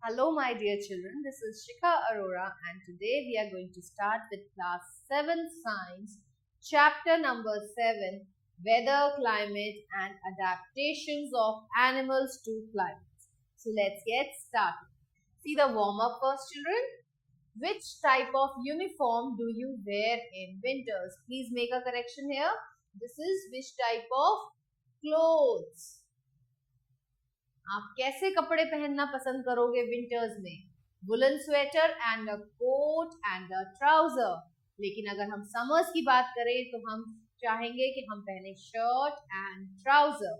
Hello, my dear children. This is Shikha Arora, and today we are going to start with class 7 science, chapter number 7, weather, climate, and adaptations of animals to climates. So let's get started. See the warm up first, children. Which type of uniform do you wear in winters? Please make a correction here. This is which type of clothes. आप कैसे कपड़े पहनना पसंद करोगे winters में? Woollen sweater and a coat and a trouser. लेकिन अगर हम समर्स की बात करें तो हम चाहेंगे कि हम पहने shirt and trouser.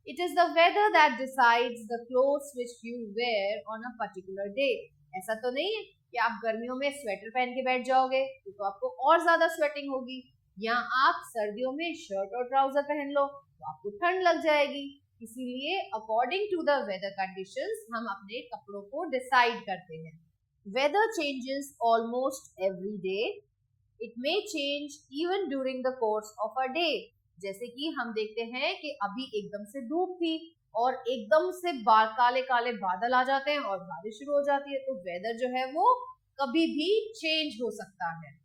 It is the weather that decides the clothes which you wear on a particular day. ऐसा तो नहीं है कि आप गर्मियों में स्वेटर पहन के बैठ जाओगे तो आपको और ज्यादा स्वेटिंग होगी, या आप सर्दियों में शर्ट और ट्राउजर पहन लो तो आपको ठंड लग जाएगी. इसीलिए according to the weather conditions हम अपने कपड़ों को डिसाइड करते हैं. Weather changes almost every day. It may change even during the course of a day. जैसे कि हम देखते हैं कि अभी एकदम से धूप थी और एकदम से काले काले बादल आ जाते हैं और बारिश शुरू हो जाती है. तो वेदर जो है वो कभी भी चेंज हो सकता है.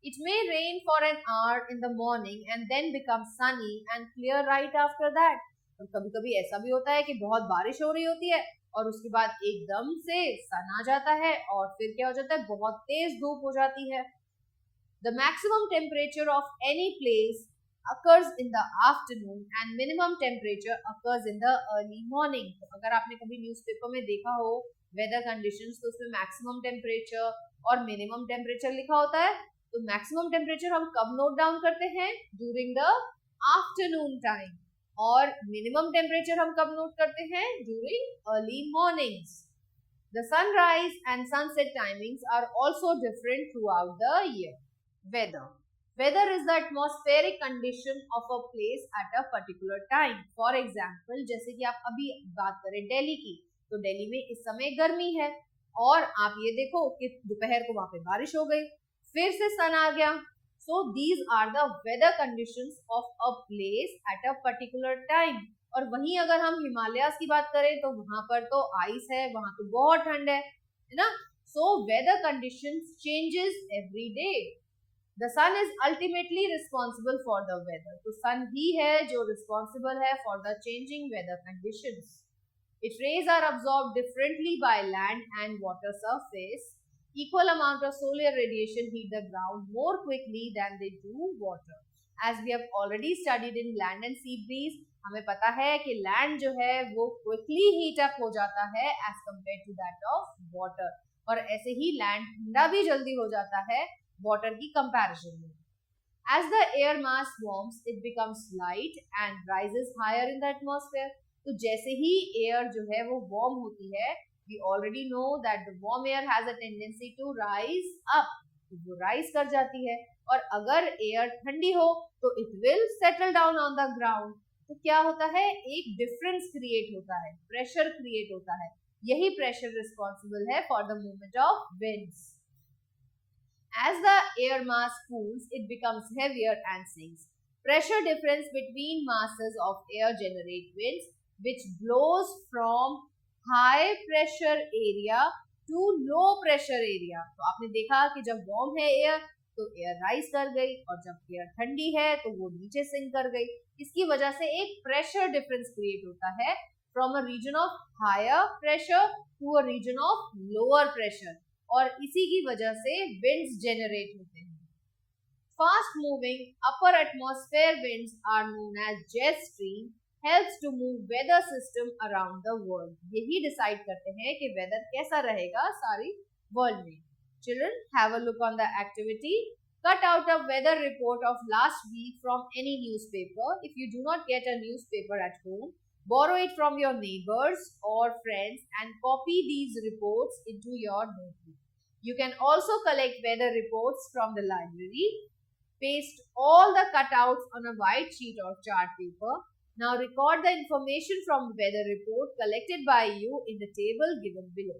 It may rain for an hour in the morning and then become sunny and clear right after that. और कभी कभी ऐसा भी होता है कि बहुत बारिश हो रही होती है और उसके बाद एकदम से सन आ जाता है और फिर क्या हो जाता है, बहुत तेज धूप हो जाती है. The maximum temperature of any place occurs in the afternoon and minimum temperature occurs in the early morning. तो अगर आपने कभी न्यूज़पेपर में देखा हो वेदर कंडीशंस तो उसमें मैक्सिमम टेम्परेचर और मिनिमम टेम्परेचर लिखा होता है. तो मैक्सिमम टेम्परेचर हम कब नोट डाउन करते हैं? During the afternoon time. और मिनिमम टेम्परेचर हम कब नोट करते हैं? During early mornings. The sunrise and sunset timings are also different throughout the year. Weather. Weather is the atmospheric condition of a place at a particular time. For example, जैसे कि आप अभी बात करें दिल्ली की, तो दिल्ली में इस समय गर्मी है और आप ये देखो कि दोपहर को वहां पे बारिश हो गई, फिर से सन आ गया. So these are the weather conditions of a place at a particular time. और वहीं अगर हम हिमालयास की बात करें तो वहां पर तो आइस है, वहां तो बहुत ठंड है ना. So weather conditions changes every day. The sun is ultimately responsible for the weather. तो sun ही है जो responsible है for the changing weather conditions. Its rays are absorbed differently by land and water surface. Equal amount of solar radiation heat the ground more quickly than they do water. As we have already studied in land and sea breeze, हमें पता है कि land जो है वो quickly heat up हो जाता है as compare to that of water. और ऐसे ही लैंड ठंडा भी जल्दी हो जाता है वाटर की कंपैरिजन में. As the air mass warms, it becomes light and rises higher in the atmosphere. तो जैसे ही एयर जो है वो वार्म होती है, we already know that the warm air has a tendency to rise up. वो राइज कर जाती है. और अगर एयर ठंडी हो तो it will settle down on the ground. तो क्या होता है, एक डिफरेंस क्रिएट होता है, प्रेशर क्रिएट होता है. यही प्रेशर रिस्पॉन्सिबल है for the movement of winds. As the air mass cools, it becomes heavier and sinks. Pressure difference between masses of air generate winds which blows from high pressure area to low pressure area. तो आपने देखा कि जब warm है air तो air rise कर गई और जब एयर ठंडी है तो वो नीचे सिंक कर गई. इसकी वजह से एक प्रेशर डिफरेंस क्रिएट होता है from a region of higher pressure to a region of lower pressure. और इसी की वजह से विंड्स जनरेट होते हैं. Fast moving upper atmosphere winds are known as jet stream helps to move weather system around the world. यही decide करते हैं कि वेदर कैसा रहेगा सारी वर्ल्ड में. Children, have a look on the activity. Cut out a weather report of last week from any newspaper. If you do not get a newspaper at home, borrow it from your neighbors or friends and copy these reports into your notebook. You can also collect weather reports from the library. Paste all the cutouts on a white sheet or chart paper. Now record the information from the weather report collected by you in the table given below.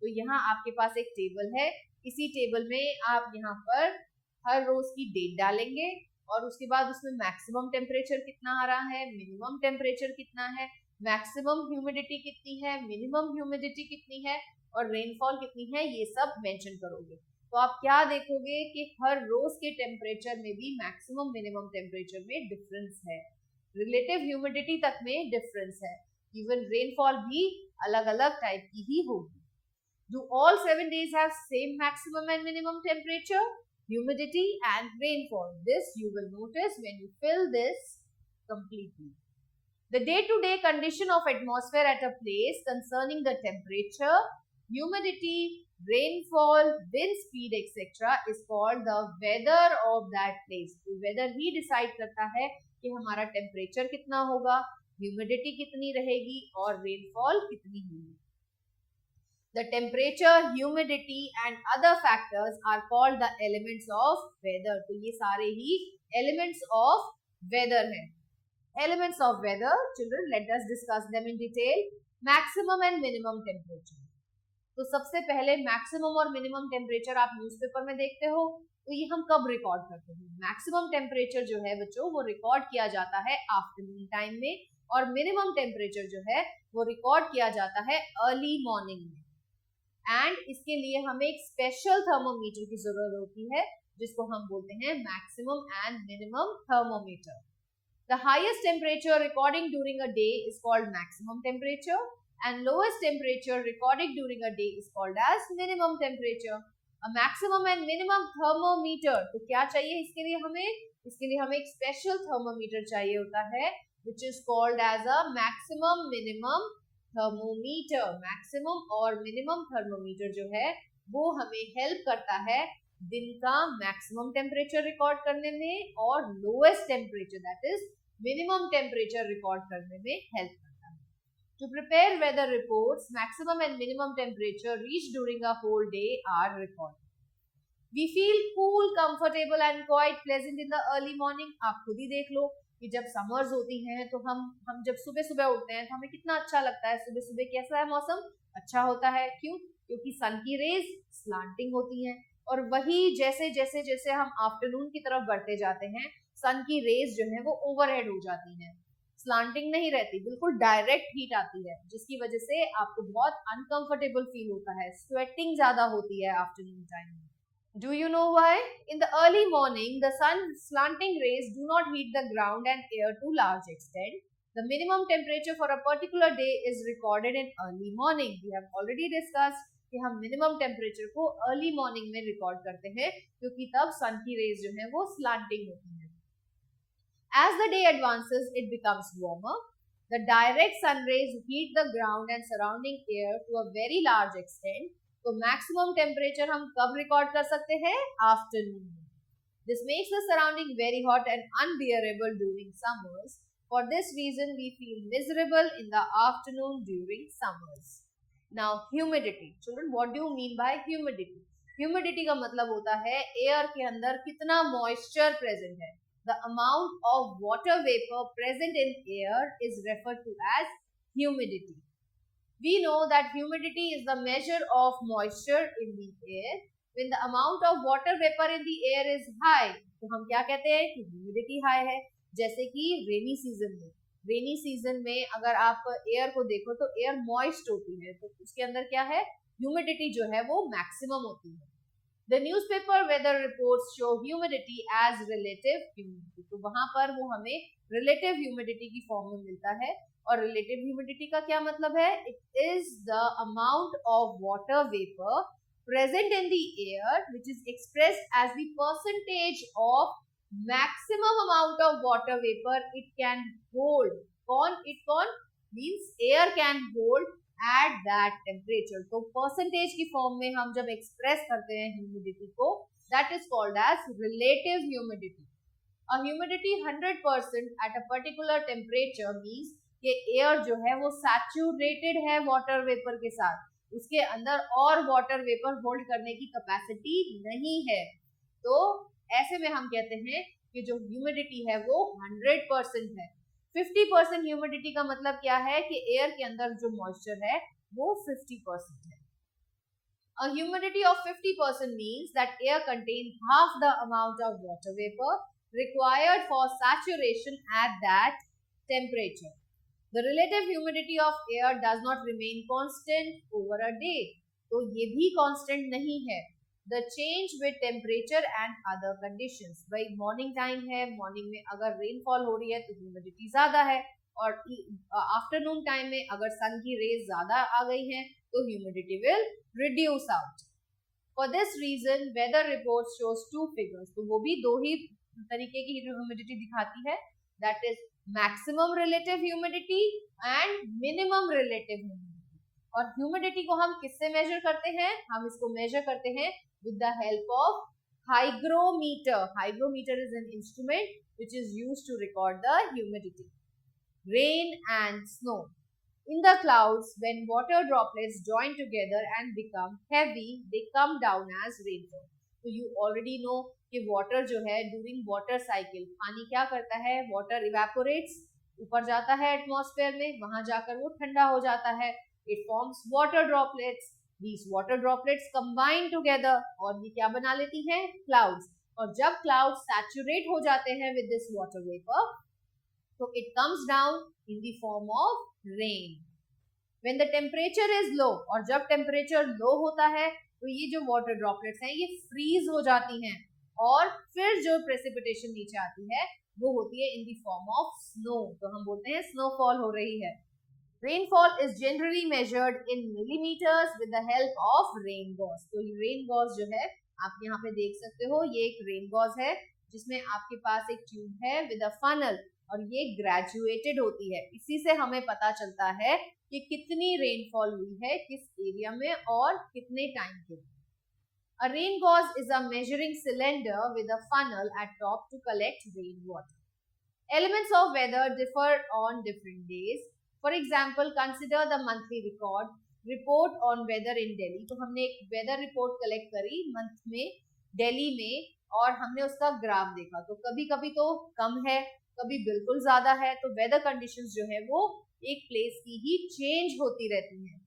तो यहाँ आपके पास एक table है. इसी table में आप यहाँ पर हर रोज की डेट डालेंगे और उसके बाद उसमें मैक्सिमम टेम्परेचर कितना आ रहा है, मिनिमम टेम्परेचर कितना है, मैक्सिमम ह्यूमिडिटी कितनी है, मिनिमम ह्यूमिडिटी कितनी है और रेनफॉल कितनी है, ये सब मेंशन करोगे। तो आप क्या देखोगे कि हर रोज के टेम्परेचर में भी मैक्सिमम मिनिमम टेम्परेचर में डिफरेंस है, रिलेटिव ह्यूमिडिटी तक में डिफरेंस है, इवन रेनफॉल भी अलग अलग टाइप की ही होगी। Do all 7 days have same maximum and minimum temperature, humidity and rainfall? This you will notice when you fill this completely. The day-to-day condition of atmosphere at a place concerning the temperature, humidity, rainfall, wind speed etc. is called the weather of that place. तो weather ही decide करता है कि हमारा temperature कितना होगा, humidity कितनी रहेगी और rainfall कितनी होगी. The temperature, humidity and other factors are called the elements of weather. तो ये सारे ही elements of weather हैं. Elements of weather, children, let us discuss them in detail. Maximum and minimum temperature. तो सबसे पहले maximum और minimum temperature आप newspaper में देखते हो, तो ये हम कब रिकॉर्ड करते हैं? मैक्सिमम टेम्परेचर जो है बच्चों वो रिकॉर्ड किया जाता है आफ्टरनून टाइम में, और मिनिमम टेम्परेचर जो है वो रिकॉर्ड किया जाता है अर्ली मॉर्निंग में. एंड इसके लिए हमें एक स्पेशल थर्मोमीटर की जरूरत होती है जिसको हम बोलते हैं maximum and minimum thermometer. The highest temperature recording during a day is called maximum temperature and lowest temperature recording during a day is called as minimum temperature. A maximum and minimum thermometer, तो क्या चाहिए इसके लिए हमें एक special thermometer चाहिए होता है which is called as a maximum minimum thermometer. Maximum और मिनिमम थर्मोमीटर जो है वो हमें हेल्प करता है दिन का मैक्सिमम टेम्परेचर रिकॉर्ड करने में और lowest temperature that is minimum temperature record करने में हेल्प करता है. To prepare weather reports, maximum and minimum temperature reach during a whole day are recorded. We feel cool, comfortable and quite pleasant in the early morning. आप खुद ही देख लो कि जब summers होती हैं तो हम जब सुबह सुबह उठते हैं तो हमें कितना अच्छा लगता है. सुबह सुबह कैसा है मौसम, अच्छा होता है. क्यों? क्योंकि सन की रेज स्लांटिंग होती हैं, और वही जैसे जैसे जैसे हम आफ्टरनून की तरफ बढ़ते जाते हैं सन की रेज जो है वो ओवरहेड हो जाती हैं, स्लांटिंग नहीं रहती, बिल्कुल डायरेक्ट हीट आती है, जिसकी वजह से आपको बहुत अनकंफर्टेबल फील होता है, स्वेटिंग ज्यादा होती है आफ्टरनून टाइम में. Do you know why? In the early morning, the sun's slanting rays do not heat the ground and air to large extent. The minimum temperature for a particular day is recorded in early morning. We have already discussed कि हम minimum temperature को early morning में record करते हैं क्योंकि तब sun की rays जो है वो slanting होती हैं. As the day advances, it becomes warmer. The direct sun rays heat the ground and surrounding air to a very large extent. तो मैक्सिमम टेम्परेचर हम कब रिकॉर्ड कर सकते हैं? आफ्टरनून में. This makes the surrounding very hot and unbearable during summers. For this reason we feel miserable in the afternoon during summers. Now humidity. Children, what do you mean by humidity? Humidity का मतलब होता है air के अंदर कितना moisture present है. The amount of water vapour present in air is referred to as humidity. We know that humidity is the measure of moisture in the air. When the amount of water vapor in the air is high, तो हम क्या कहते हैं कि humidity high है. जैसे कि rainy season में अगर आप एयर को देखो तो एयर मॉइस्ट होती है, तो उसके अंदर क्या है, ह्यूमिडिटी जो है वो मैक्सिमम होती है. The newspaper weather reports show humidity as relative humidity. तो वहां पर वो हमें relative humidity की फॉर्म में मिलता है. और रिलेटिव ह्यूमिडिटी का क्या मतलब है? It is the amount of water vapour present in the air which is expressed as the percentage of maximum amount of water vapour it can hold. कौन means air can hold at that temperature. तो percentage की form में हम जब express करते हैं humidity को, that is called as relative humidity. A humidity 100% at a particular temperature means कि एयर जो है वो सैचुरेटेड है वाटर वेपर के साथ, उसके अंदर और वाटर वेपर होल्ड करने की कैपेसिटी नहीं है. तो ऐसे में हम कहते हैं कि जो ह्यूमिडिटी है वो 100% है. 50% ह्यूमिडिटी का मतलब क्या है कि एयर के अंदर जो मॉइस्चर है वो 50% है. A humidity of 50% means that air contains half the amount of water vapor required for saturation at that temperature. The relative humidity of air does not remain constant over a day. तो ये भी constant नहीं है. The change with temperature and other conditions. भाई morning time है, morning में अगर rainfall हो रही है तो ह्यूमिडिटी ज्यादा है, और आफ्टरनून टाइम में अगर सन की रेज ज्यादा आ गई हैं तो humidity will reduce out. For this reason, weather reports shows two figures. तो वो भी दो ही तरीके की ह्यूमिडिटी दिखाती है. That is maximum relative humidity and minimum relative humidity. और ह्यूमिडिटी को हम किससे मेजर करते हैं? हम इसको मेजर करते हैं with the help of hygrometer. Hygrometer is an instrument which is used to record the humidity. Rain and snow. In the clouds, when water droplets join together and become heavy, they come down as rainfall. So you already know कि water जो है during water cycle, पानी क्या करता है? Water evaporates, ऊपर जाता है atmosphere में, वहां जाकर वो ठंडा हो जाता है. It forms water droplets. These water droplets combine together और ये क्या बना लेती हैं? Clouds. और जब clouds saturate हो जाते हैं with this water vapor, so it comes down in the form of rain. When the temperature is low, और जब temperature low होता है तो ये जो water droplets हैं ये freeze हो जाती हैं, और फिर जो precipitation नीचे आती है वो होती है in the form of snow. तो हम बोलते हैं snowfall हो रही है. Rainfall is generally measured in millimeters with the help of rain gauge. तो ये rain gauge जो है आप यहाँ पे देख सकते हो, ये एक rain gauge है जिसमें आपके पास एक ट्यूब है with a funnel, और ये ग्रेजुएटेड होती है. इसी से हमें पता चलता है कि कितनी रेनफॉल हुई है किस एरिया में और कितने टाइम के लिए. A rain gauge is a measuring cylinder with a funnel at top to collect rainwater. Elements of weather differ on different days. For example, consider the monthly report on weather in Delhi. तो हमने एक weather report collect करी month में दिल्ली में, और हमने उसका graph देखा. तो कभी कभी तो कम है, कभी बिल्कुल ज्यादा है. तो वेदर कंडीशंस जो है वो एक प्लेस की ही चेंज होती रहती हैं.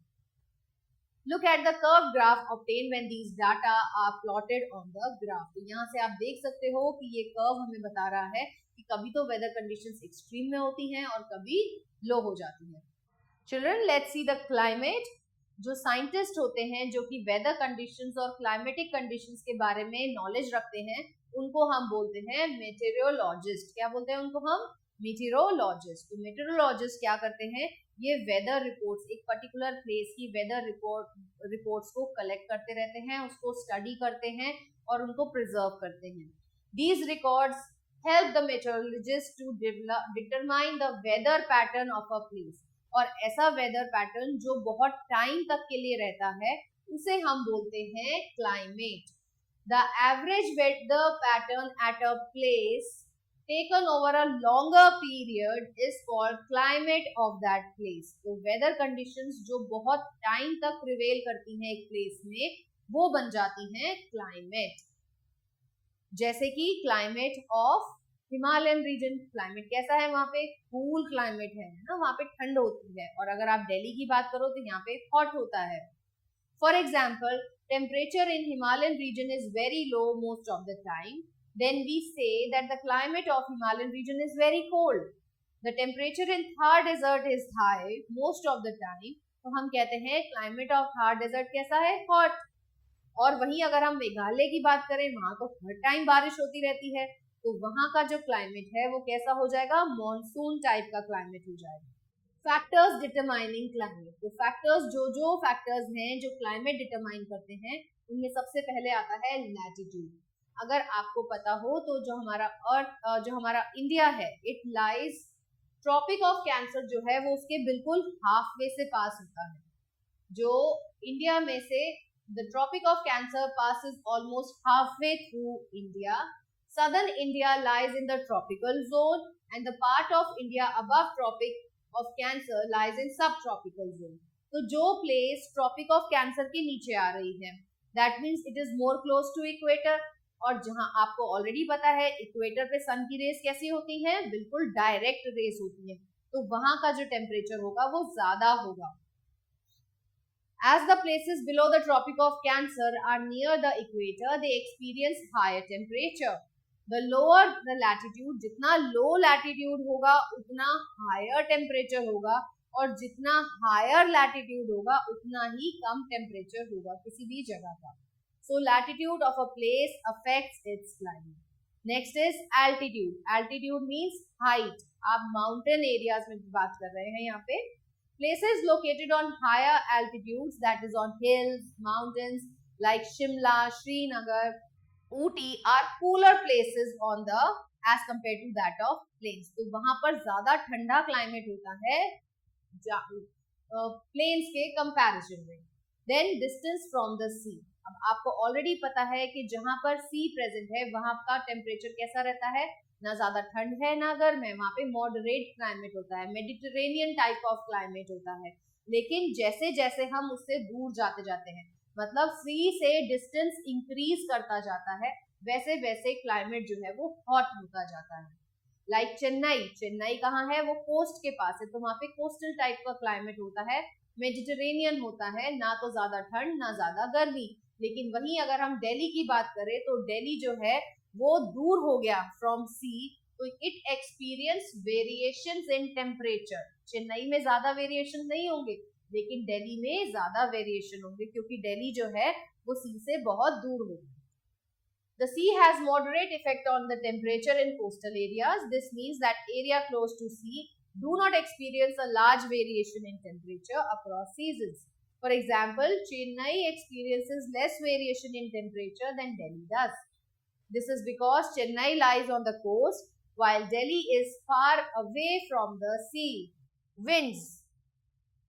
Look at the curve graph obtained when these data are plotted on the graph. तो यहाँ से आप देख सकते हो कि ये कर्व हमें बता रहा है कि कभी तो वेदर कंडीशंस एक्सट्रीम में होती हैं और कभी लो हो जाती हैं. Children, let's see the climate. जो साइंटिस्ट होते हैं जो कि वेदर कंडीशंस और क्लाइमेटिक कंडीशंस के बारे में नॉलेज रखते हैं, उनको हम बोलते हैं मेटेरियोलॉजिस्ट. क्या बोलते हैं उनको हम? मेटेरियोलॉजिस्ट. तो मेटेरियोलॉजिस्ट क्या करते हैं? ये वेदर रिपोर्ट्स, एक पर्टिकुलर प्लेस की वेदर रिपोर्ट्स को कलेक्ट करते रहते हैं, उसको स्टडी करते हैं और उनको प्रिजर्व करते हैं. These records help the meteorologist to determine the weather pattern of a place. और ऐसा वेदर पैटर्न जो बहुत टाइम तक के लिए रहता है उसे हम बोलते हैं climate. The average weather pattern at a place taken over a longer period is called climate of that place. तो वेदर कंडीशंस जो बहुत टाइम तक प्रिवेल करती हैं एक प्लेस में वो बन जाती हैं क्लाइमेट. जैसे कि climate of Himalayan region. Climate कैसा है वहां पे? कूल क्लाइमेट है ना, वहां पे ठंड होती है. और अगर आप दिल्ली की बात करो तो यहाँ पे हॉट होता है. For example, temperature in Himalayan region is very low most of the time. Then we say that the climate of Himalayan region is very cold. The temperature in Thar desert is high most of the time. तो हम कहते हैं climate of Thar desert कैसा है? Hot. और वहीं अगर हम मेघालय की बात करें, वहां तो हर टाइम बारिश होती रहती है, तो वहां का जो क्लाइमेट है वो कैसा हो जाएगा? मॉनसून टाइप का क्लाइमेट हो जाएगा. Factors determining climate. तो फैक्टर्स जो फैक्टर्स हैं जो क्लाइमेट डिटरमाइन करते हैं, उनमें सबसे पहले आता है लैटिट्यूड. अगर आपको पता हो तो जो हमारा इंडिया है, it lies tropic of cancer जो है वो उसके बिल्कुल हाफ वे से पास होता है. जो इंडिया में से the tropic of cancer passes almost halfway through India. Southern India lies in the tropical zone and the part of India above tropic of cancer lies in subtropical zone. तो जो place tropic of cancer के नीचे आ रही है, that means it is more close to equator. और जहां आपको already पता है इक्वेटर पे सन की रेस कैसी होती है? बिल्कुल डायरेक्ट रेस होती है, तो वहां का जो टेम्परेचर होगा वो ज्यादा होगा. As the places below the Tropic of Cancer are near the equator, they experience higher temperature. The lower the latitude, जितना low latitude होगा उतना higher temperature होगा, और जितना higher latitude होगा उतना ही कम temperature होगा किसी भी जगह का. So latitude of a place affects its climate. Next is altitude. Altitude means height. आप mountain areas में बात कर रहे हैं यहाँ पे. Places located on higher altitudes, that is on hills, mountains like Shimla, Srinagar, Ooty are cooler places on the as compared to that of plains. तो वहां पर ज्यादा ठंडा क्लाइमेट होता है प्लेन्स के कंपैरिजन में. देन डिस्टेंस फ्रॉम द सी. अब आपको ऑलरेडी पता है कि जहां पर सी प्रेजेंट है वहां का टेम्परेचर कैसा रहता है, ना ज्यादा ठंड है ना गर्म है, वहां पे मॉडरेट क्लाइमेट होता है, मेडिटेरेनियन टाइप ऑफ क्लाइमेट होता है. लेकिन जैसे जैसे हम उससे दूर जाते जाते हैं, मतलब सी से डिस्टेंस इंक्रीज करता जाता है, वैसे वैसे क्लाइमेट जो है वो हॉट होता जाता है. लाइक चेन्नई. चेन्नई कहाँ है, वो कोस्ट के पास है, तो वहां पे कोस्टल टाइप का क्लाइमेट होता है, मेडिटेरेनियन होता है, ना तो ज्यादा ठंड ना ज्यादा गर्मी. लेकिन वहीं अगर हम दिल्ली की बात करें तो दिल्ली जो है वो दूर हो गया फ्रॉम सी, तो it experience variations in temperature. Chennai में ज्यादा वेरिएशन नहीं होंगे, लेकिन दिल्ली में ज्यादा वेरिएशन होंगे क्योंकि दिल्ली जो है वो सी से बहुत दूर होगी. The sea has moderate effect on the temperature in coastal areas. This means that area close to sea do not experience a large variation in temperature across seasons. For example, Chennai experiences less variation in temperature than Delhi does. This is because Chennai lies on the coast while Delhi is far away from the sea. Winds.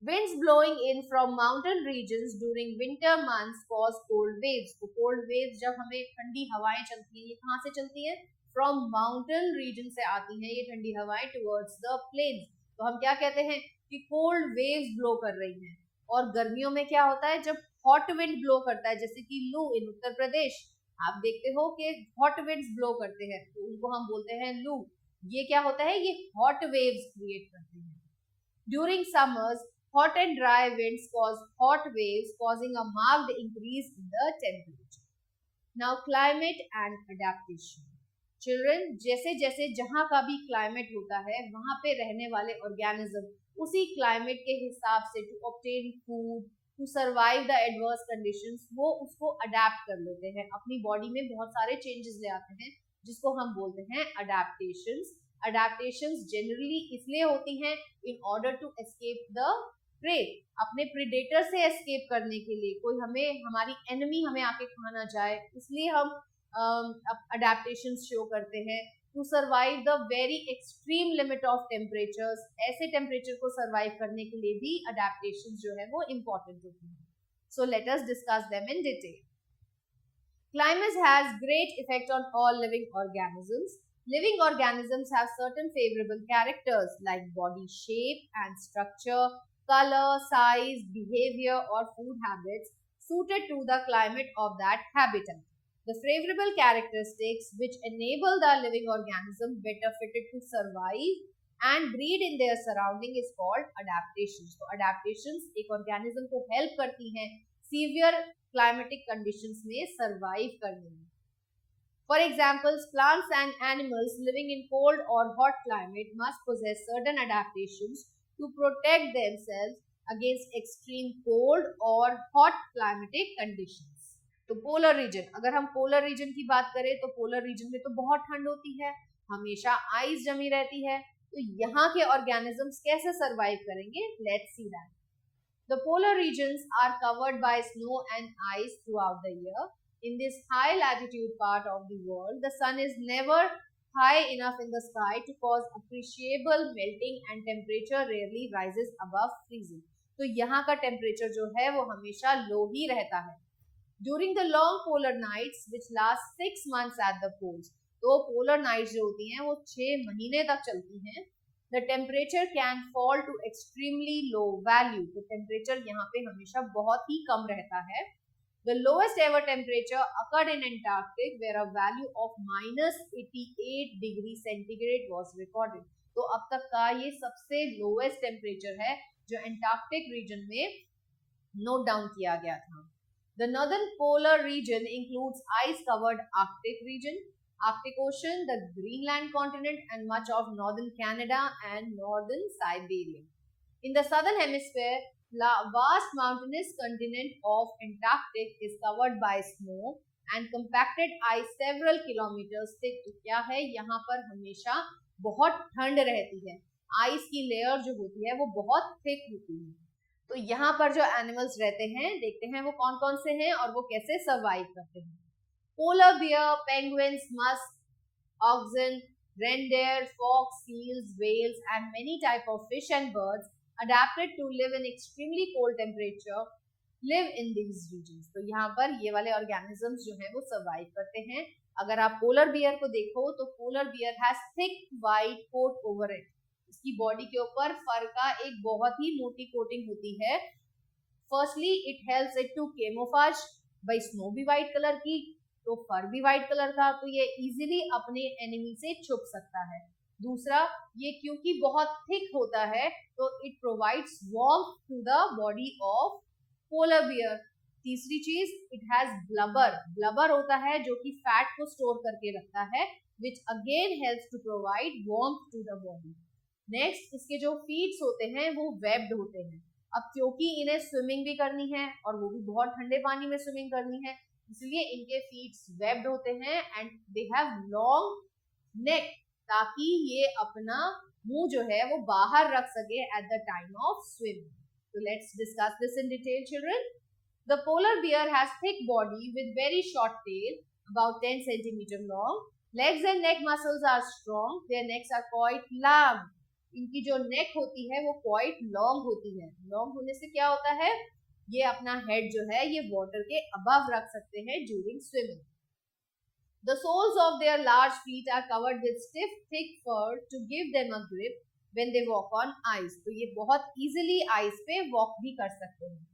Winds blowing in from mountain regions during winter months cause cold waves. तो cold waves जब हमें ठंडी हवाएं चलती हैं, ये कहाँ से चलती हैं, फ्रॉम माउंटेन रीजन से आती हैं ये ठंडी हवाएं टुवर्ड्स द प्लेन्स. तो हम क्या कहते हैं कि कोल्ड वेव्स ब्लो कर रही हैं. और गर्मियों में क्या होता है, जब हॉट विंड ब्लो करता है, जैसे कि लू इन उत्तर प्रदेश, आप देखते हो कि हॉट विंड्स ब्लो करते हैं, तो उनको हम बोलते हैं लू. ये क्या होता है, ये हॉट वेव्स क्रिएट करते हैं. During summers, hot and dry winds cause hot waves, causing a marked increase in the temperature. Now, climate and adaptation. Children, जैसे जैसे जहाँ का भी क्लाइमेट होता है वहाँ पे रहने वाले ऑर्गेनिज्म उसी क्लाइमेट के हिसाब से to obtain food, to survive the adverse conditions, वो उसको अडेप्ट कर लेते हैं, अपनी बॉडी में बहुत सारे चेंजेस ले आते हैं, जिसको हम बोलते हैं अडेप्टेशंस. अडेप्टेशंस जनरली इसलिए होती हैं in order to escape the prey, अपने प्रीडेटर से एस्केप करने के लिए, कोई हमें, हमारी एनिमी हमें आके खा ना जाए, इसलिए हम अडेप्टेशंस शो करते हैं. To survive the very extreme limit of temperatures, ऐसे टेम्परेचर को सर्वाइव करने के लिए भी अडेप्टेशंस जो है वो इम्पोर्टेंट होती हैं. So let us discuss them in detail. Climate has great effect on all living organisms. Living organisms have certain favorable characters like body shape and structure, color, size, behavior, or food habits suited to the climate of that habitat. The favorable characteristics which enable the living organism better fitted to survive and breed in their surrounding is called adaptations. So adaptations एक organism को help करती हैं severe climatic conditions में survive करने में. For example, plants and animals living in cold or hot climate must possess certain adaptations to protect themselves against extreme cold or hot climatic conditions. तो polar region, अगर हम polar region की बात करें तो पोलर रीजन में तो बहुत ठंड होती है, हमेशा आइस जमी रहती है, तो यहाँ के ऑर्गेनिजम्स कैसे सर्वाइव करेंगे, let's see that. The polar regions are covered by snow and ice throughout the year. In this high latitude part of the world, the sun is never high enough in the sky to cause appreciable melting and temperature rarely rises above freezing. तो यहाँ का temperature जो है वो हमेशा लो ही रहता है. During the long polar nights which last 6 months at the poles, तो polar nights जो होती हैं वो 6 महीने तक चलती हैं. The temperature can fall to extremely low value. तो temperature यहाँ पे हमेशा बहुत ही कम रहता है. The lowest ever temperature occurred in Antarctic where a value of -88 degree centigrade was recorded. तो अब तक का ये सबसे lowest temperature है जो Antarctic region में note down किया गया था. The northern polar region includes ice-covered Arctic region. Arctic Ocean, the Greenland continent, and much of northern Canada and northern Siberia. In the southern hemisphere, the vast mountainous continent of Antarctic is covered by snow and compacted ice several kilometers thick. तो क्या है, यहाँ पर हमेशा बहुत ठंड रहती है, आइस की लेयर जो होती है वो बहुत थिक होती है. तो यहाँ पर जो एनिमल्स रहते हैं, देखते हैं वो कौन कौन से हैं और वो कैसे सर्वाइव करते हैं. Polar bear, penguins, Musk, oxen, reindeer, fox, seals, whales, and many type of fish and birds adapted to live in extremely cold temperature live in these regions. तो यहाँ पर ये वाले organisms जो हैं वो survive करते हैं. अगर आप polar bear को देखो तो polar bear has thick white coat over it. इसकी बॉडी के ऊपर फर का एक बहुत ही मोटी कोटिंग होती है. Firstly it helps it to camouflage. भाई स्नो भी व्हाइट कलर की तो फर भी व्हाइट कलर का, तो ये इजीली अपने एनिमी से छुप सकता है. दूसरा, ये क्योंकि बहुत थिक होता है तो it provides warmth to the body of polar bear. तीसरी चीज, इट हैज ब्लबर. ब्लबर होता है जो कि फैट को स्टोर करके रखता है, which again helps to provide warmth to the body. Next, इसके जो फीट्स होते हैं वो वेब्ड होते हैं. अब क्योंकि इन्हें स्विमिंग भी करनी है और वो भी बहुत ठंडे पानी में स्विमिंग करनी है, इसलिए इनके फीट्स वेब्ड होते हैं and they have long neck, ताकि ये अपना मुंह जो है वो बाहर रख सके at the time of swimming. So let's discuss this in detail, children. The polar bear has thick body with very short tail, about 10 centimeter long. Legs and neck muscles are strong. Their necks are quite long. इनकी जो नेक होती है वो quite long होती है. Long होने से क्या होता है, ये अपना हेड जो है ये वाटर के अबव रख सकते हैं during swimming. The soles of their large feet are covered with stiff, thick fur to give them a grip when they walk on ice. तो ये बहुत easily ice पे walk भी कर सकते हैं.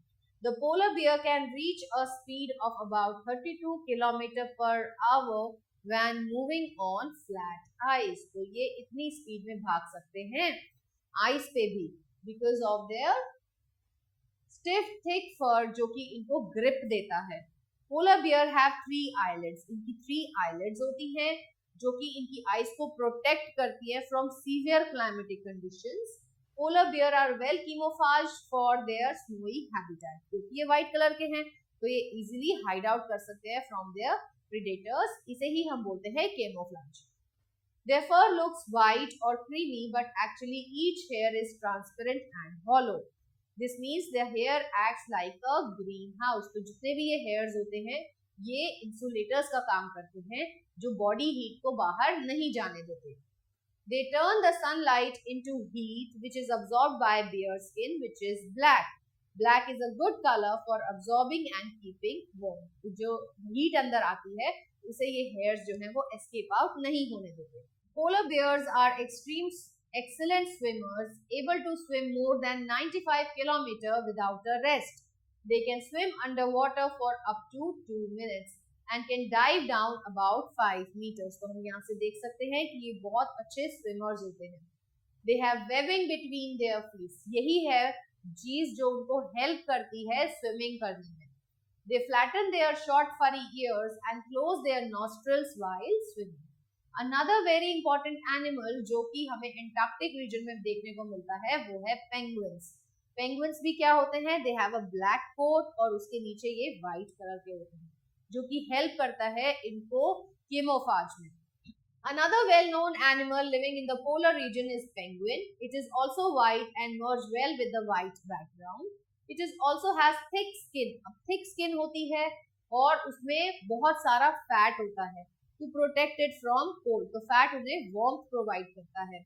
The polar bear can reach a speed of about 32 km per hour when moving on flat ice. तो ये इतनी स्पीड में भाग सकते हैं आइस पे भी, because of their stiff thick fur जो कि इनको ग्रिप देता है. Polar bear have 3 eyelids. इनकी 3 eyelids होती हैं जो कि इनकी आइस को प्रोटेक्ट करती है from severe climatic conditions. Polar bear are well camouflaged for their snowy habitat. क्योंकि ये व्हाइट कलर के हैं तो ये इजीली हाइड आउट कर सकते हैं from their predators. इसे ही हम बोलते हैं camouflage. Their fur looks white or creamy, but actually each hair is transparent and hollow. This means their hair acts like a greenhouse. तो जितने भी ये hairs होते हैं ये insulators का काम करते हैं जो body heat को बाहर नहीं जाने देते. They turn the sunlight into heat, which is absorbed by bear skin, which is black. Black is a good color for absorbing and keeping warm. जो heat अंदर आती है उसे ये hairs जो हैं वो escape out नहीं होने देते. Polar bears are excellent swimmers, able to swim more than 95 km without a rest. They can swim underwater for up to 2 minutes and can dive down about 5 meters. तो हम यहाँ से देख सकते हैं कि ये बहुत अच्छे swimmers होते हैं. They have webbing between their feet. यही है चीज जो उनको help करती है swimming करने में. They flatten their short furry ears and close their nostrils while swimming. Another very important animal जो कि हमें एंटार्क्टिक रीजन में देखने को मिलता है वो है पेंगुइन्स. पेंगुइन्स भी क्या होते हैं, they have a black coat और उसके नीचे ये व्हाइट कलर के होते हैं जो कि हेल्प करता है इनको केमोफ्लेज में. Another well-known animal living in the polar region is penguin. It is also white and merge well with the white background. It is also has thick skin. अब thick skin होती है और उसमें बहुत सारा फैट होता है to protect it from cold. तो फैट उन्हें warmth प्रोवाइड करता है.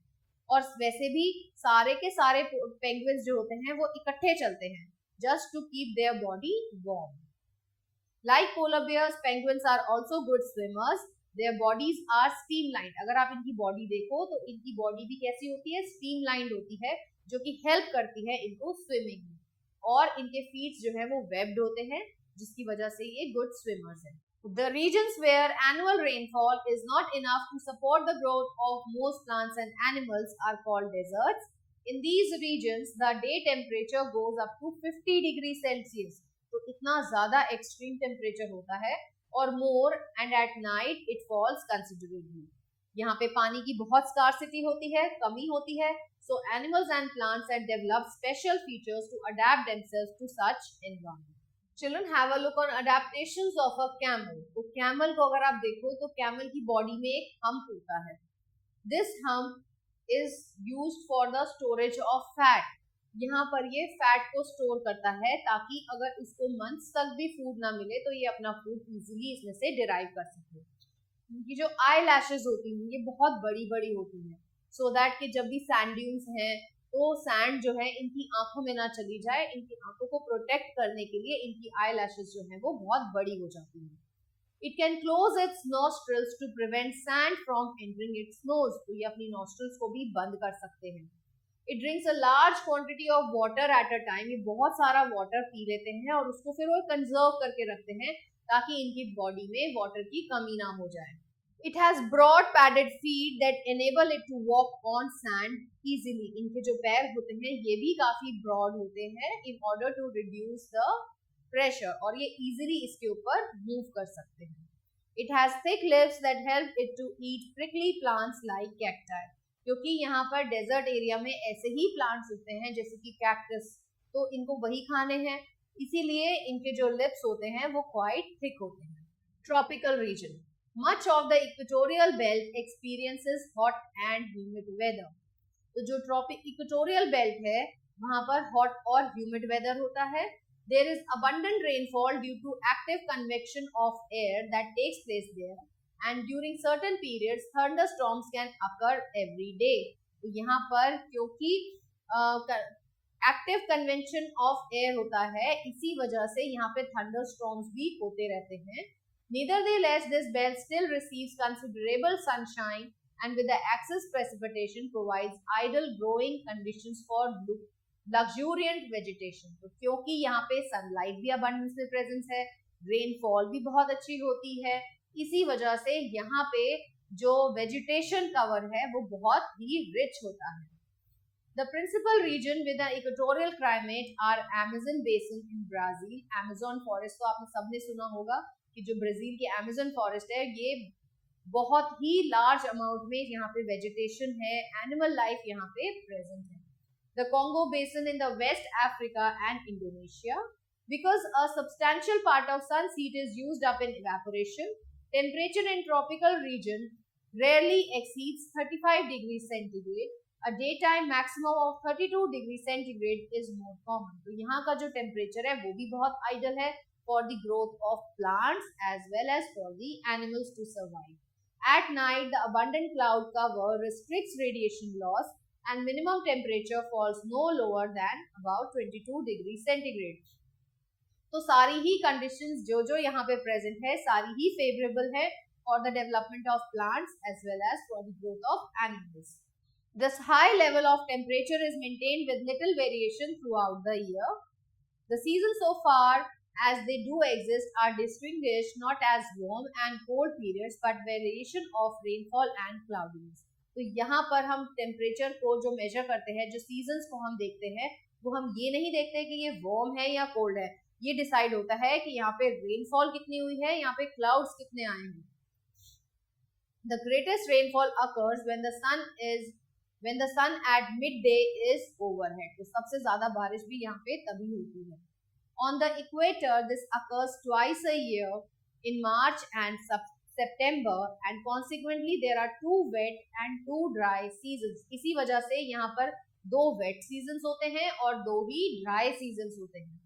और वैसे भी सारे के सारे पेंगुइन्स जो होते हैं वो इकट्ठे चलते हैं just to keep their body warm. Like polar bears, penguins are also good swimmers. Their bodies are streamlined. अगर आप इनकी बॉडी देखो तो इनकी बॉडी भी कैसी होती है, streamlined होती है जो कि हेल्प करती है इनको स्विमिंग में. और इनके फीट जो है वो वेब्ड होते हैं जिसकी वजह से ये गुड स्विमर्स हैं. The regions where annual rainfall is not enough to support the growth of most plants and animals are called deserts. In these regions, the day temperature goes up to 50 degrees Celsius. तो इतना ज़्यादा extreme temperature होता है or more, and at night it falls considerably. यहाँ पे पानी की बहुत scarcity होती है, कमी होती है. So animals and plants have developed special features to adapt themselves to such environment. Children, have a look on adaptations of a camel. तो camel को अगर आप देखो तो camel की body में एक hump होता है. This hump is used for the storage of fat. यहाँ पर ये फैट को स्टोर करता है ताकि अगर इसको मंथ्स तक भी फूड ना मिले तो ये अपना फूड इजीली इसमें से डिराइव कर सके. इनकी जो आई लैशेज होती हैं ये बहुत बड़ी बड़ी होती हैं, सो दैट कि जब भी सैंड ड्यून्स हैं तो सैंड जो है इनकी आंखों में ना चली जाए. इनकी आंखों को प्रोटेक्ट करने के लिए इनकी आई लैशेज जो है वो बहुत बड़ी हो जाती हैं. It can close its nostrils to prevent sand from entering its nose. तो ये अपनी nostrils को भी बंद कर सकते हैं. It drinks a large quantity of water at a time. ये बहुत सारा water पी लेते हैं और उसको फिर वो conserve करके रखते हैं ताकि इनकी body में water की कमी ना हो जाए. It has broad padded feet that enable it to walk on sand easily. इनके जो पैर होते हैं ये भी काफी broad होते हैं in order to reduce the pressure, और ये easily इसके ऊपर move कर सकते हैं. It has thick lips that help it to eat prickly plants like cacti. क्योंकि यहाँ पर डेजर्ट एरिया में ऐसे ही प्लांट्स होते हैं जैसे कि कैक्टस, तो इनको वही खाने हैं, इसीलिए इनके जो लिप्स होते हैं वो क्वाइट थिक होते हैं. Tropical region. Much of the equatorial belt experiences hot and humid weather. तो जो इक्वेटोरियल बेल्ट है वहां पर हॉट और ह्यूमिड वेदर होता है. There is abundant rainfall due to active convection of air that takes place there, and during certain periods thunderstorms can occur every day. तो यहाँ पर क्योंकि एक्टिव कन्वेंशन ऑफ एयर होता है इसी वजह से यहाँ पे thunderstorms भी होते रहते हैं. Nevertheless, this belt still receives considerable sunshine and with the excess precipitation provides ideal growing conditions for luxuriant vegetation. तो क्योंकि यहाँ पे सनलाइट भी अबंडेंस में प्रेजेंस है, रेनफॉल भी बहुत अच्छी होती है, इसी वजह से यहाँ पे जो वेजिटेशन कवर है वो बहुत ही रिच होता है. The principal region with the equatorial climate are Amazon basin in Brazil. Amazon forest तो आपने सबने सुना होगा कि जो ब्राजील की अमेज़न फॉरेस्ट है ये बहुत ही लार्ज अमाउंट में यहाँ पे वेजिटेशन है, एनिमल लाइफ यहाँ पे प्रेजेंट है. The Congo basin in the west Africa and Indonesia. Because a substantial part of sun's heat is used up in evaporation, temperature in tropical region rarely exceeds 35 degrees centigrade. A daytime maximum of 32 degrees centigrade is more common. तो यहाँ का जो temperature है वो भी बहुत ideal है for the growth of plants as well as for the animals to survive. At night, the abundant cloud cover restricts radiation loss and minimum temperature falls no lower than about 22 degrees centigrade. तो सारी ही conditions जो यहाँ पे present है सारी ही favourable है for the development of plants as well as for the growth of animals. This high level of temperature is maintained with little variation throughout the year. The season so far as they do exist are distinguished not as warm and cold periods but variation of rainfall and cloudiness. तो यहाँ पर हम temperature को जो major करते हैं, जो seasons को हम देखते हैं, वो हम ये नहीं देखते कि ये वार्म है या कोल्ड है. ये डिसाइड होता है कि यहाँ पे रेनफॉल कितनी हुई है, यहाँ पे क्लाउड्स कितने आए हैं. The greatest rainfall occurs when the sun at midday is overhead. तो सबसे ज्यादा बारिश भी यहाँ पे तभी होती है. On the equator, this occurs twice a year in March and September, and consequently there are 2 wet and 2 dry seasons. इसी वजह से यहाँ पर 2 wet seasons होते हैं और 2 ही dry seasons होते हैं.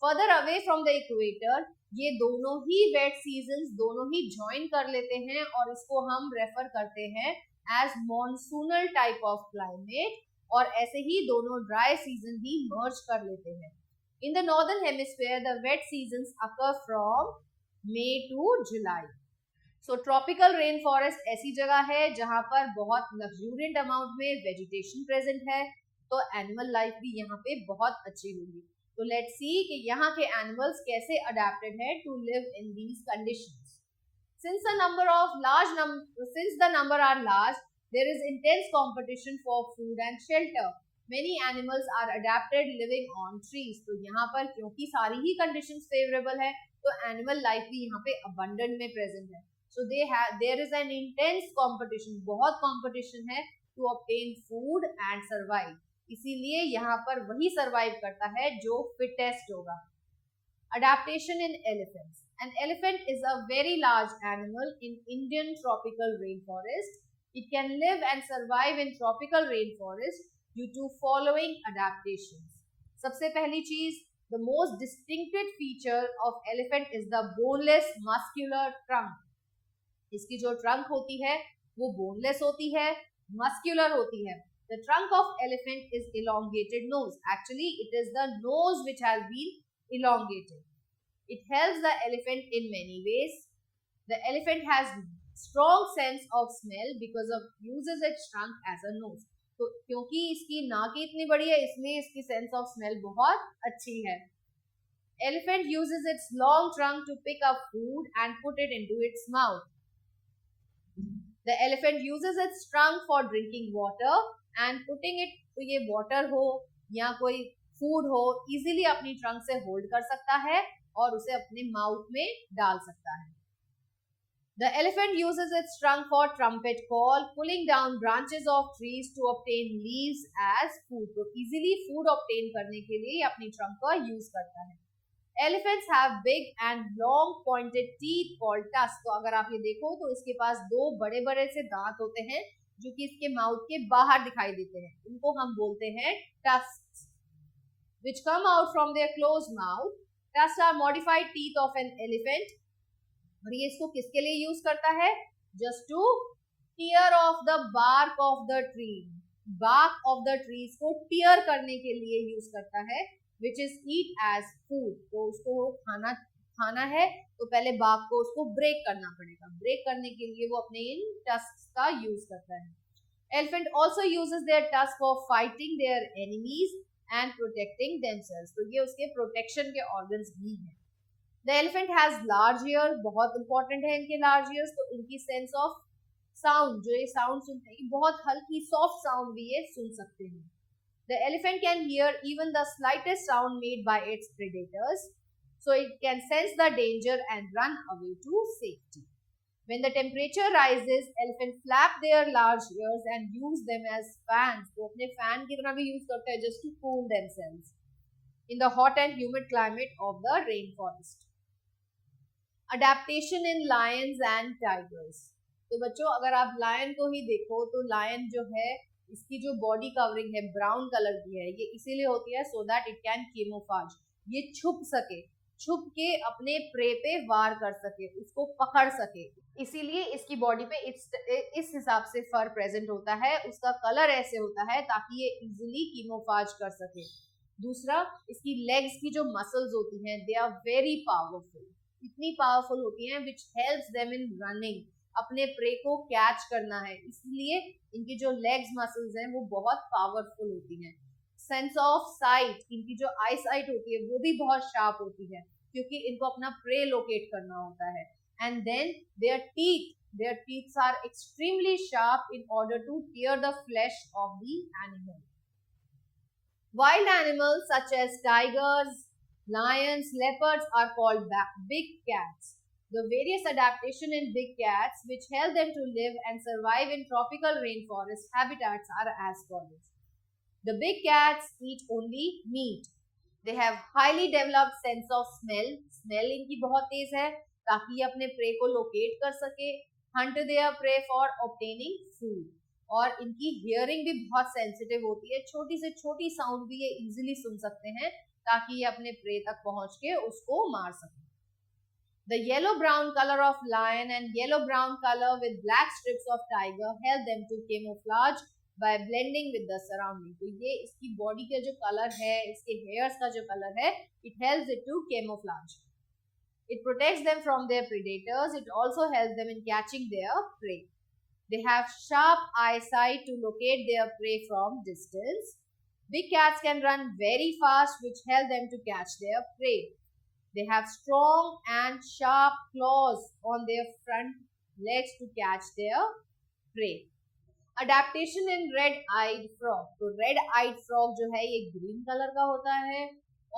Further away from the equator, ये दोनों ही wet seasons दोनों ही join कर लेते हैं और इसको हम रेफर करते हैं as monsoonal type of climate, और ऐसे ही दोनों dry season भी merge कर लेते हैं. In the northern hemisphere, the wet seasons occur from May to July. So tropical rainforest ऐसी जगह है जहाँ पर बहुत luxuriant amount में vegetation present है, तो animal life भी यहाँ पे बहुत अच्छी होगी. तो लेट्स सी कि यहाँ के एनिमल्स कैसे अडेप्टेड है to live in these conditions. Since the number are large, there is intense competition for food and shelter. Many animals are adapted living on trees. तो यहाँ पर क्योंकि सारी ही conditions favorable है तो एनिमल लाइफ भी यहाँ पे अबंडेंट में प्रेजेंट है. So there is an intense competition, बहुत कंपटीशन है to obtain food and survive. इसीलिए यहाँ पर वही सर्वाइव करता है जो फिटेस्ट होगा. Adaptation in elephants. An elephant is a very large animal in Indian tropical rainforest. It can live and survive in tropical rainforest due to following adaptations. सबसे पहली चीज, the most distinctive feature of elephant is the boneless muscular trunk. इसकी जो trunk होती है वो boneless होती है, muscular होती है. The trunk of elephant is elongated nose. Actually, it is the nose which has been elongated. It helps the elephant in many ways. The elephant has strong sense of smell because of uses its trunk as a nose. तो क्योंकि इसकी नाक इतनी बड़ी है इसलिए इसकी sense of smell बहुत अच्छी है. Elephant uses its long trunk to pick up food and put it into its mouth. The elephant uses its trunk for drinking water and putting it, तो ये water हो या कोई फूड हो, easily अपनी ट्रंक से होल्ड कर सकता है और उसे अपने माउथ में डाल सकता है. The elephant uses its trunk for trumpet call, pulling down branches of trees to obtain leaves as food. तो easily food obtain करने के लिए अपनी ट्रंक का यूज करता है. Elephants have big and long pointed teeth called tusks. तो अगर आप ये देखो तो इसके पास दो बड़े बड़े से दांत होते हैं जो कि इसके माउथ के बाहर दिखाई देते हैं. इनको हम बोलते हैं tusks, which come out from their closed mouth. Tusks are modified teeth of an elephant. और ये इसको किसके लिए यूज करता है? Just to tear off the bark of the tree. Bark of the trees को tear करने के लिए यूज करता है, which is eat as food. तो उसको खाना है तो पहले bark को उसको break करना पड़ेगा. break करने के लिए वो अपने इन tusks का यूज करता है. Elephant also uses their tusks for fighting their enemies and protecting themselves. तो ये उसके protection के organs भी हैं. The elephant has large ears. बहुत important है इनके large ears. तो इनकी sense of sound, जो ये sound सुनते हैं, बहुत हल्की soft sound भी ये सुन सकते हैं. The elephant can hear even the slightest sound made by its predators, so it can sense the danger and run away to safety. When the temperature rises, elephants flap their large ears and use them as fans. तो अपने fan की तरह भी use करते हैं just to cool themselves in the hot and humid climate of the rainforest. Adaptation in lions and tigers. तो बच्चों अगर आप लायन को ही देखो तो लायन जो है इसकी जो बॉडी कवरिंग है ब्राउन कलर की है. ये इसीलिए होती है so that it can camouflage. ये छुप सके, छुप के अपने प्रे पे वार कर सके, उसको पकड़ सके. इसीलिए इसकी बॉडी पे इस हिसाब से फर प्रेजेंट होता है. उसका कलर ऐसे होता है ताकि ये इजीली camouflage कर सके. दूसरा, इसकी लेग्स की जो मसल्स होती हैं दे आर वेरी पावरफुल. इतनी पावरफुल होती हैं which helps them in running. अपने प्रे को कैच करना है इसलिए इनकी जो लेग्स मसल्स हैं वो बहुत पावरफुल होती हैं. सेंस ऑफ साइट, इनकी जो आई साइट होती है वो भी बहुत शार्प होती है क्योंकि इनको अपना प्रे लोकेट करना होता है. And then their teeth are extremely sharp in order to tear the flesh of the animal. Wild animals such as tigers, lions, leopards are called big cats. The various adaptation in big cats which help them to live and survive in tropical rainforest habitats are as follows. The big cats eat only meat. They have highly developed sense of smell. Smell इनकी बहुत तेज है ताकि ये अपने prey को locate कर सके. Hunt their prey for obtaining food. और इनकी hearing भी बहुत sensitive होती है. छोटी से छोटी sound भी ये easily सुन सकते हैं ताकि ये अपने prey तक पहुंच के उसको मार सके. The yellow-brown color of lion and yellow-brown color with black strips of tiger help them to camouflage by blending with the surrounding. तो ये इसकी body का जो color है, इसके hairs का जो color है, it helps it to camouflage. It protects them from their predators. It also helps them in catching their prey. They have sharp eyesight to locate their prey from distance. Big cats can run very fast, which help them to catch their prey. They have strong and sharp claws on their front legs to catch their prey. Adaptation in red-eyed frog. तो red-eyed frog जो है ये green color का होता है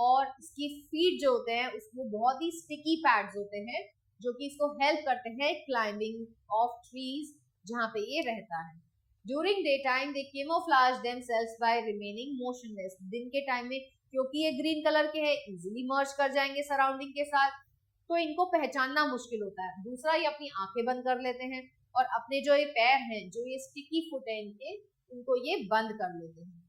और इसकी feet जो होते हैं उसमें बहुत ही स्टिकी पैड्स होते हैं जो कि इसको हेल्प करते हैं क्लाइंबिंग ऑफ ट्रीज जहाँ पे ये रहता है। During day time they camouflage themselves by remaining motionless। दिन के टाइम में क्योंकि ये ग्रीन कलर के हैं इजिली मर्ज कर जाएंगे सराउंडिंग के साथ, तो इनको पहचानना मुश्किल होता है। दूसरा, ये अपनी आंखें बंद कर लेते हैं और अपने जो ये पैर हैं, जो ये स्टिकी फुट है इनके, उनको ये बंद कर लेते हैं।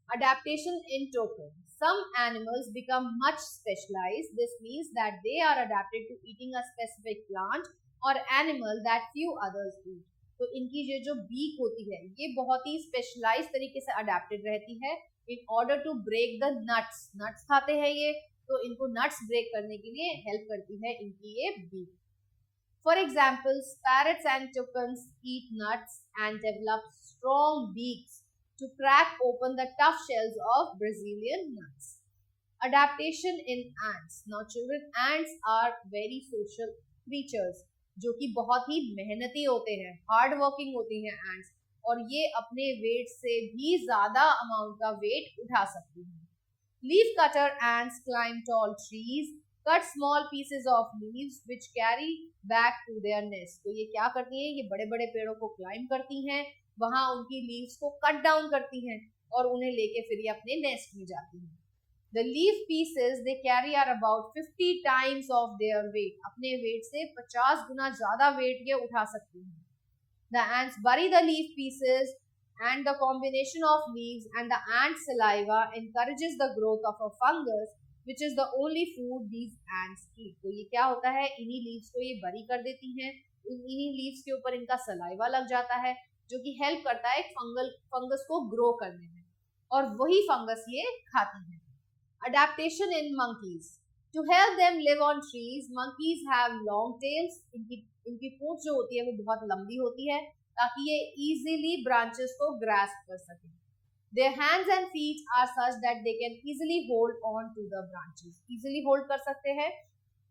Adaptation in token. Some animals become much specialized. This means that they are adapted to eating a specific plant or animal that few others eat. तो इनकी ये जो बीक होती है ये बहुत ही स्पेशलाइज तरीके से अडेप्टेड रहती है in order to break the nuts. Nuts खाते हैं ये, तो इनको नट्स ब्रेक करने के लिए हेल्प करती है इनकी ये beak. For example, parrots and toucans eat nuts and develop strong beaks to crack open the tough shells of Brazilian nuts. Adaptation in ants. Now children, ants are very social creatures जो कि बहुत ही मेहनती होते हैं, hard working होती हैं ants, और ये अपने वेट से भी ज्यादा अमाउंट का वेट उठा सकती हैं। Leaf cutter ants climb tall trees, cut small pieces of leaves which carry back to their nest। तो ये क्या करती हैं, ये बड़े बड़े पेड़ों को क्लाइम करती हैं, वहां उनकी लीव्स को कट डाउन करती हैं और उन्हें लेके फिर ये अपने नेस्ट में जाती हैं। The leaf pieces they carry are about 50 times of their weight। अपने वेट से 50 गुना ज्यादा वेट ये उठा सकती हैं। The ants bury the leaf pieces and the combination of leaves and the ant saliva encourages the growth of a fungus which is the only food these ants eat। तो ये क्या होता है, इन्हीं लीव्स को ये बरी कर देती हैं, इन्हीं लीव्स के ऊपर इनका सलाइवा लग जाता है जो कि हेल्प करता है फंगस को ग्रो करने में, और वही फंगस ये खाती हैं। Adaptation in monkeys. To help them live on trees, monkeys have long tails। इनकी पूंछ जो होती है वो बहुत लंबी होती है ताकि ये easily branches को grasp कर सकें। Their hands and feet are such that they can easily hold on to the branches। easily hold कर सकते हैं।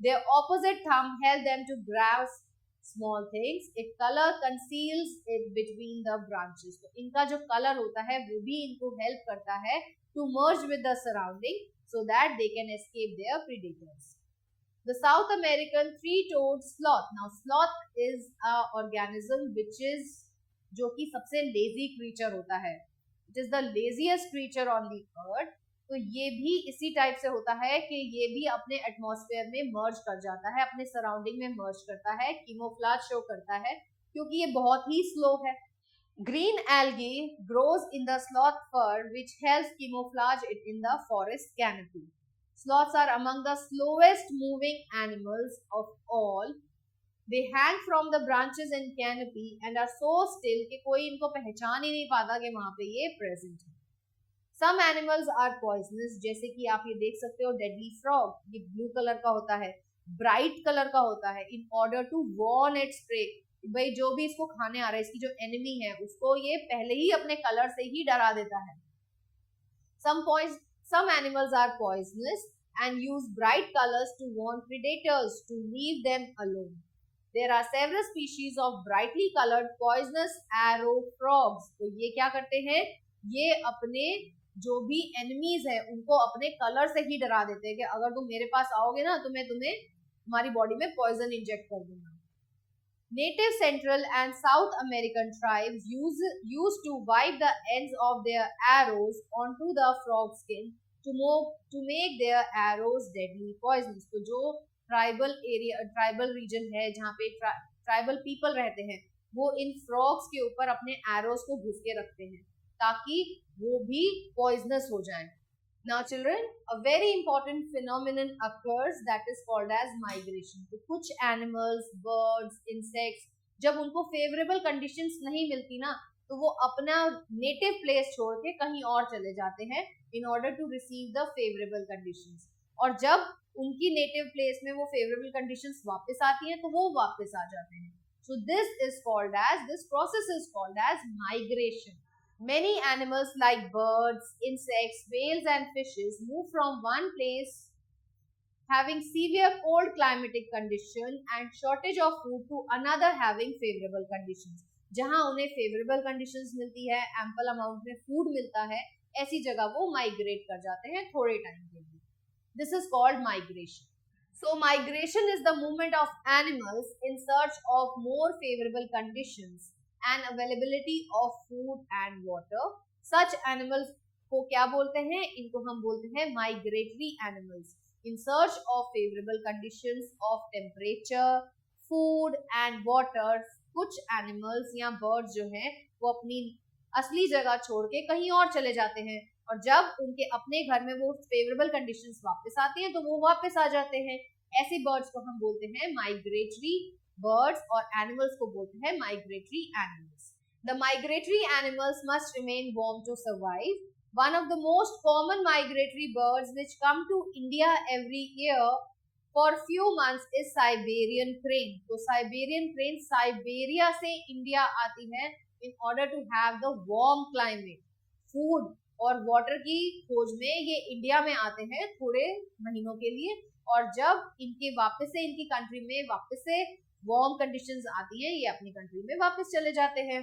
Their opposite thumb help them to grasp small things। It color conceals it between the branches। तो इनका जो colour होता है वो भी इनको हेल्प करता है to merge with the surrounding so that they can escape their predators। The South American three-toed sloth. Now sloth is a organism which is जो कि सबसे lazy creature होता है। It is the laziest creature on the earth। तो ये भी इसी type से होता है कि ये भी अपने एटमॉस्फेयर में मर्ज कर जाता है, अपने सराउंडिंग में मर्ज करता है, camouflage शो करता है क्योंकि ये बहुत ही स्लो है। Green algae grows in the sloth fur which helps camouflage it in the forest canopy। Sloths are among the slowest moving animals of all। They hang from the branches in canopy and are so still कि कोई इनको पहचान ही नहीं पाता कि वहाँ पे ये present है। Some animals are poisonous, जैसे कि आप ये देख सकते हो deadly frog, ये blue कलर का होता है, bright कलर का होता है, in order to warn its prey। भाई जो भी इसको खाने आ रहा है, इसकी जो एनिमी है उसको ये पहले ही अपने कलर से ही डरा देता है। Some animals are poisonous and use bright colors to warn predators to leave them alone। There are several species of brightly colored poisonous arrow frogs। तो ये क्या करते हैं, ये अपने जो भी एनिमीज है उनको अपने कलर से ही डरा देते हैं कि अगर तुम मेरे पास आओगे ना तो मैं तुम्हें तुम्हारी बॉडी में पॉइजन इंजेक्ट कर दूंगा। Native Central and South American tribes used to wipe the ends of their arrows onto the frog skin to make their arrows deadly poisonous। तो जो ट्राइबल रीजन है जहाँ पे ट्राइबल पीपल रहते हैं वो इन फ्रॉग्स के ऊपर अपने एरोज को घिस के रखते हैं ताकि वो भी पॉइजनस हो जाएं। Now children, a very important phenomenon occurs that is called as migration। तो कुछ animals, birds, insects जब उनको favorable conditions नहीं मिलती ना तो वो अपना native place छोड़ के कहीं और चले जाते हैं in order to receive the favorable conditions। और जब उनकी native place में वो favorable conditions वापस आती हैं तो वो वापस आ जाते हैं। So this process is called as migration। Many animals like birds, insects, whales and fishes move from one place having severe cold climatic condition and shortage of food to another having favorable conditions। जहाँ उन्हें favorable conditions मिलती है, ample amount में food मिलता है, ऐसी जगह वो migrate कर जाते हैं थोड़े टाइम के लिए। This is called migration. So migration is the movement of animals in search of more favorable conditions and availability of food and water. Such animals को क्या बोलते हैं? इनको हम बोलते हैं migratory animals in search of favorable conditions of temperature, food and water. कुछ animals या birds जो हैं वो अपनी असली जगह छोड़ के कहीं और चले जाते हैं और जब उनके अपने घर में वो फेवरेबल कंडीशंस वापस आती हैं तो वो वापस आ जाते हैं. ऐसे बर्ड्स को हम बोलते हैं माइग्रेटरी बर्ड्स और एनिमल्स को बोलते हैं migratory animals. The migratory animals must remain warm to survive. One of the most common migratory birds which come to India every year for few months is Siberian crane. तो Siberian crane Siberia से India आती है in order to have the warm climate. Food और water की खोज में ये India में आते हैं थोड़े महीनों के लिए और जब इनके वापस से इनकी कंट्री में वापस से वार्म कंडीशंस आती हैं ये अपनी कंट्री में वापस चले जाते हैं.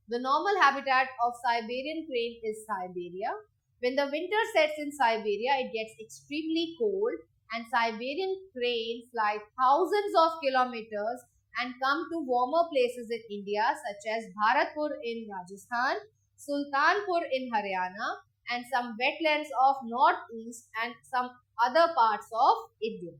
The normal habitat of Siberian crane is Siberia. When the winter sets in Siberia, it gets extremely cold and Siberian crane fly thousands of kilometers and come to warmer places in India such as Bharatpur in Rajasthan, Sultanpur in Haryana and some wetlands of northeast and some other parts of India.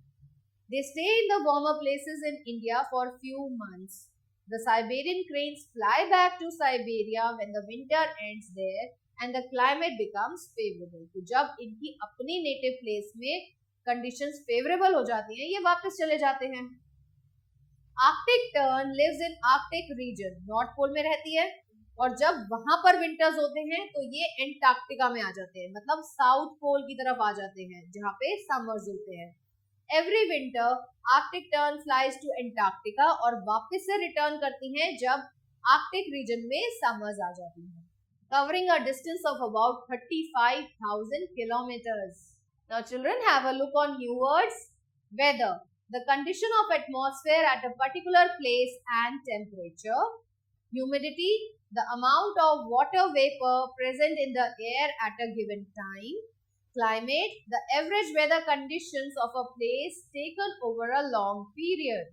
They stay in the warmer places in India for few months. The Siberian cranes fly back to Siberia when the winter ends there and the climate becomes favorable. तो जब इनकी अपनी native place में conditions favourable हो जाती हैं ये वापस चले जाते हैं. Arctic tern lives in Arctic region. North pole में रहती है और जब वहां पर विंटर्स होते हैं तो ये एंटार्क्टिका में आ जाते हैं मतलब साउथ पोल की तरफ आ जाते हैं जहाँ पे समर्स होते हैं. Every winter Arctic tern flies to Antarctica और वापस से रिटर्न करती हैं जब आर्कटिक रीजन में समर्स आ जाती हैं. Covering a distance of about 35,000 kilometers. Now children, have a look on new words. Weather, the condition of atmosphere at a particular place and temperature. Humidity, the amount of water vapor present in the air at a given time. Climate, the average weather conditions of a place taken over a long period.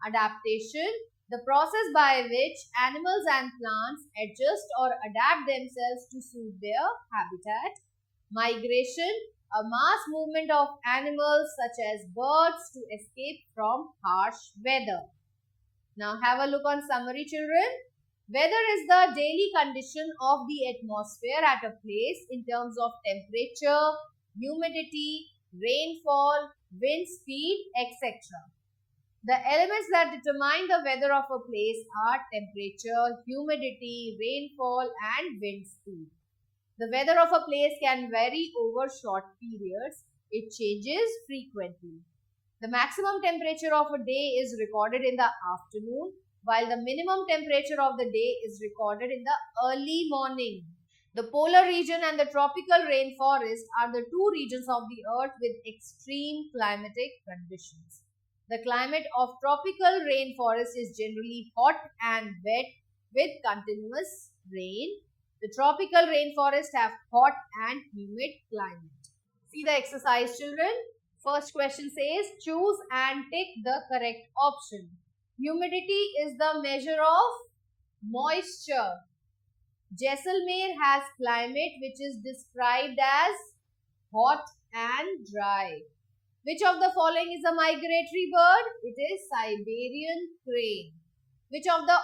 Adaptation, the process by which animals and plants adjust or adapt themselves to suit their habitat. Migration, a mass movement of animals such as birds to escape from harsh weather. Now have a look on summary children. Weather is the daily condition of the atmosphere at a place in terms of temperature, humidity, rainfall, wind speed, etc. The elements that determine the weather of a place are temperature, humidity, rainfall and wind speed. The weather of a place can vary over short periods. It changes frequently. The maximum temperature of a day is recorded in the afternoon, while the minimum temperature of the day is recorded in the early morning. The polar region and the tropical rainforest are the two regions of the earth with extreme climatic conditions. The climate of tropical rainforest is generally hot and wet with continuous rain. The tropical rainforests have hot and humid climate. See the exercise children. First question says choose and tick the correct option. Humidity is the measure of moisture. Jaisalmer has climate which is described as hot and dry. Which of the following is a migratory bird? It is Siberian crane. Which of the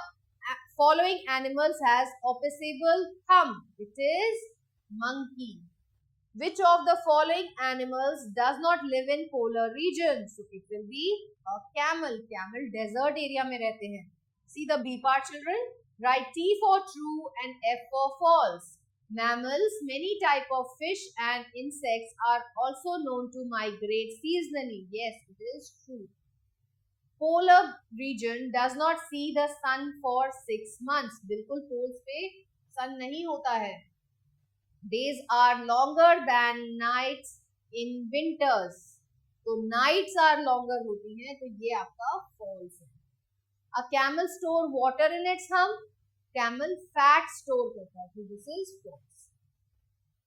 following animals has opposable thumb? It is monkey. Which of the following animals does not live in polar regions? So it will be a camel. Camel desert area में रहते हैं. See the B part children. Write T for true and F for false. Mammals, many type of fish and insects are also known to migrate seasonally. Yes, it is true. Polar region does not see the sun for 6 months. बिल्कुल poles पे sun नहीं होता है. Days are longer than nights in winters. तो nights are longer होती हैं तो ये आपका false है. A camel store water in its hump. Camel fat store करता है तो this is false.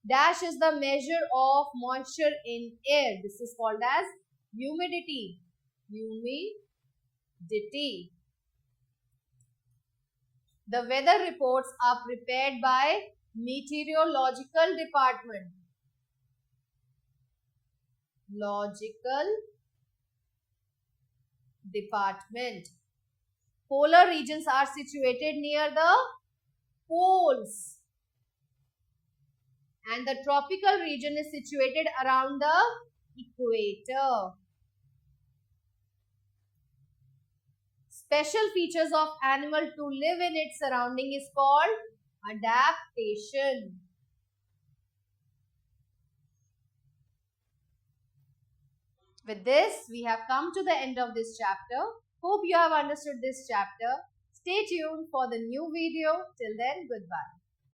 Dash is the measure of moisture in air. This is called as humidity. Humidity. The weather reports are prepared by meteorological department. Polar regions are situated near the poles, and the tropical region is situated around the equator. Special features of animal to live in its surrounding is called adaptation. With this, we have come to the end of this chapter. Hope you have understood this chapter. Stay tuned for the new video. Till then, goodbye.